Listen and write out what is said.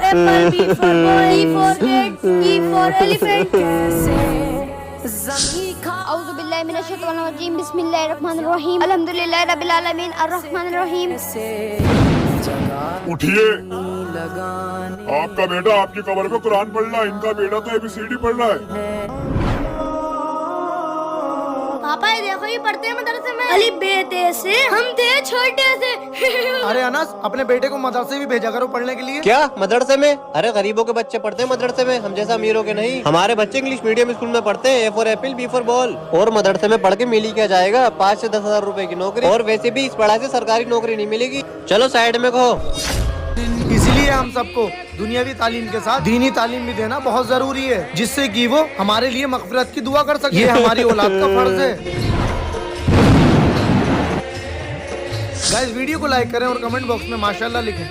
apple, B for boy, E for cat, E for elephant. औज़ु बिल्लाहि मिनश शैतानिर रजीम, बिस्मिल्लाहिर रहमानिर रहीम, अल्हम्दुलिल्लाहि रब्बिल आलमीन, अर्रहमानिर रहीम। उठिए, आपका बेटा आपकी कब्र में कुरान पढ़ रहा है, इनका बेटा तो एबीसीडी पढ़ रहा है। पापा ये देखो, ये पढ़ते हैं मदरसे में। अली बेटे से हम थे छोटे से। अरे अनस, अपने बेटे को मदरसे भी भेजा करो पढ़ने के लिए। क्या मदरसे में? अरे गरीबों के बच्चे पढ़ते हैं मदरसे में, हम जैसा अमीरों के नहीं। हमारे बच्चे इंग्लिश मीडियम स्कूल में पढ़ते हैं, A for apple, B for ball. और मदरसे में पढ़ के मिल ही क्या जाएगा, 5 से 10 हजार रूपए की नौकरी। और वैसे भी इस पढ़ाई से सरकारी नौकरी नहीं मिलेगी। चलो साइड में कहो। इसलिए हम सबको दुनियावी तालीम के साथ दीनी तालीम भी देना बहुत जरूरी है, जिससे कि वो हमारे लिए मगफिरत की दुआ कर सके। ये हमारी औलाद का फर्ज है। गाइस, वीडियो को लाइक करें और कमेंट बॉक्स में माशाल्लाह लिखें।